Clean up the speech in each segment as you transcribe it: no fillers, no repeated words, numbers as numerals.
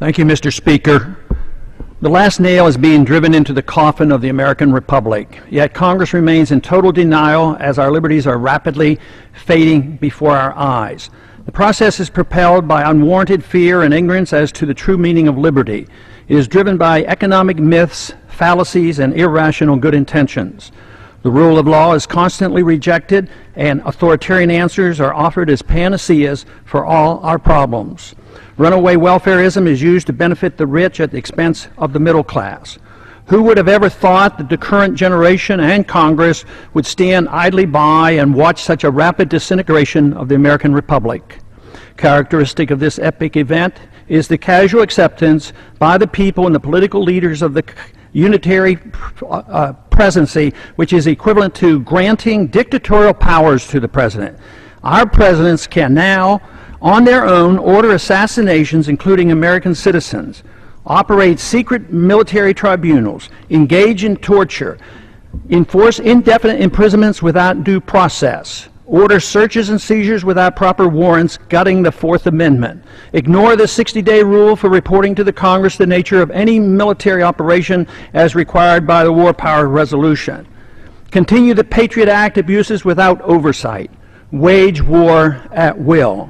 Thank you, Mr. Speaker. The last nail is being driven into the coffin of the American Republic, yet Congress remains in total denial as our liberties are rapidly fading before our eyes. The process is propelled by unwarranted fear and ignorance as to the true meaning of liberty. It is driven by economic myths, fallacies, and irrational good intentions. The rule of law is constantly rejected, and authoritarian answers are offered as panaceas for all our problems. Runaway welfareism is used to benefit the rich at the expense of the middle class. Who would have ever thought that the current generation and Congress would stand idly by and watch such a rapid disintegration of the American Republic? Characteristic of this epic event is the casual acceptance by the people and the political leaders of the unitary presidency, which is equivalent to granting dictatorial powers to the president. Our presidents can now, on their own, order assassinations, including American citizens, operate secret military tribunals, engage in torture, enforce indefinite imprisonments without due process, order searches and seizures without proper warrants, gutting the Fourth Amendment, ignore the 60-day rule for reporting to the Congress the nature of any military operation as required by the War Power Resolution, continue the Patriot Act abuses without oversight, wage war at will,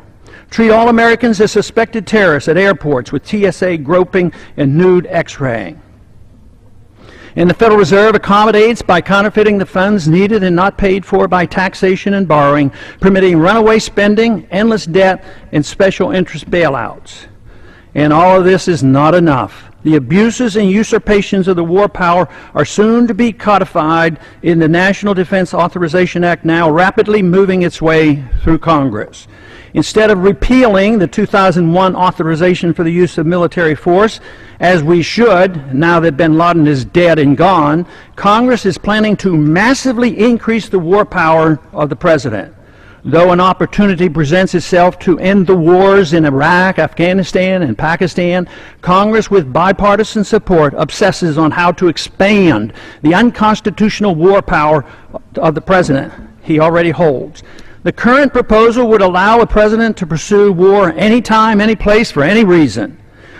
treat all Americans as suspected terrorists at airports with TSA groping and nude X-raying. And the Federal Reserve accommodates by counterfeiting the funds needed and not paid for by taxation and borrowing, permitting runaway spending, endless debt, and special interest bailouts. And all of this is not enough. The abuses and usurpations of the war power are soon to be codified in the National Defense Authorization Act, now rapidly moving its way through Congress. Instead of repealing the 2001 authorization for the use of military force, as we should, now that bin Laden is dead and gone, Congress is planning to massively increase the war power of the president. Though an opportunity presents itself to end the wars in Iraq, Afghanistan, and Pakistan, Congress, with bipartisan support, obsesses on how to expand the unconstitutional war power of the president he already holds. The current proposal would allow a president to pursue war anytime, any place, for any reason,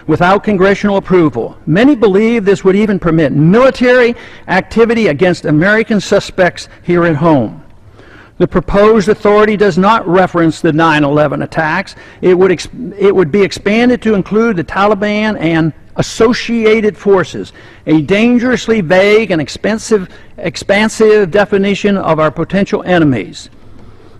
without congressional approval. Many believe this would even permit military activity against American suspects here at home. The proposed authority does not reference the 9/11 attacks. It would be expanded to include the Taliban and associated forces, a dangerously vague and expansive definition of our potential enemies.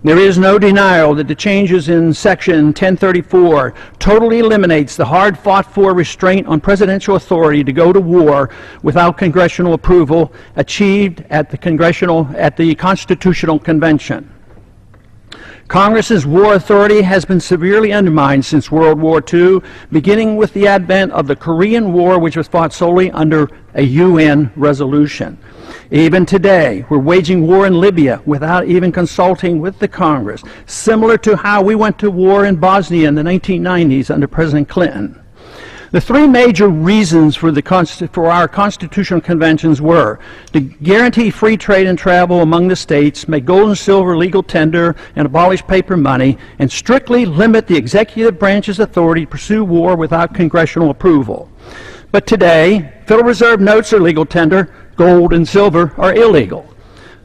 There is no denial that the changes in Section 1034 totally eliminates the hard-fought-for restraint on presidential authority to go to war without congressional approval achieved at the Constitutional Convention. Congress's war authority has been severely undermined since World War II, beginning with the advent of the Korean War, which was fought solely under a UN resolution. Even today, we're waging war in Libya without even consulting with the Congress, similar to how we went to war in Bosnia in the 1990s under President Clinton. The three major reasons for our constitutional conventions were to guarantee free trade and travel among the states, make gold and silver legal tender, and abolish paper money, and strictly limit the executive branch's authority to pursue war without congressional approval. But today, Federal Reserve notes are legal tender, gold and silver are illegal.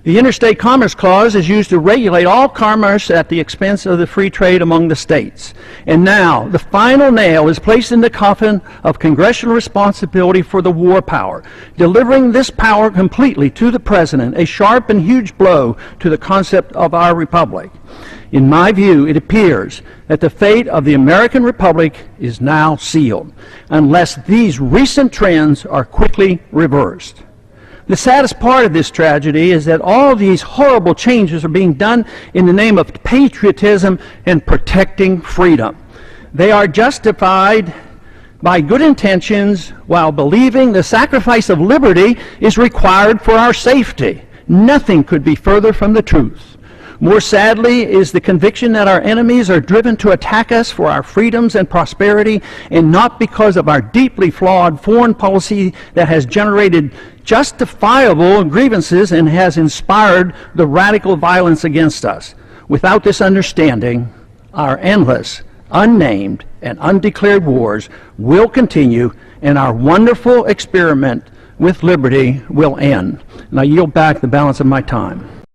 The Interstate Commerce Clause is used to regulate all commerce at the expense of the free trade among the states. And now, the final nail is placed in the coffin of congressional responsibility for the war power, delivering this power completely to the president, a sharp and huge blow to the concept of our republic. In my view, it appears that the fate of the American Republic is now sealed, unless these recent trends are quickly reversed. The saddest part of this tragedy is that all these horrible changes are being done in the name of patriotism and protecting freedom. They are justified by good intentions while believing the sacrifice of liberty is required for our safety. Nothing could be further from the truth. More sadly is the conviction that our enemies are driven to attack us for our freedoms and prosperity, and not because of our deeply flawed foreign policy that has generated justifiable grievances and has inspired the radical violence against us. Without this understanding, our endless unnamed, and undeclared wars will continue, and our wonderful experiment with liberty will end. And I yield back the balance of my time.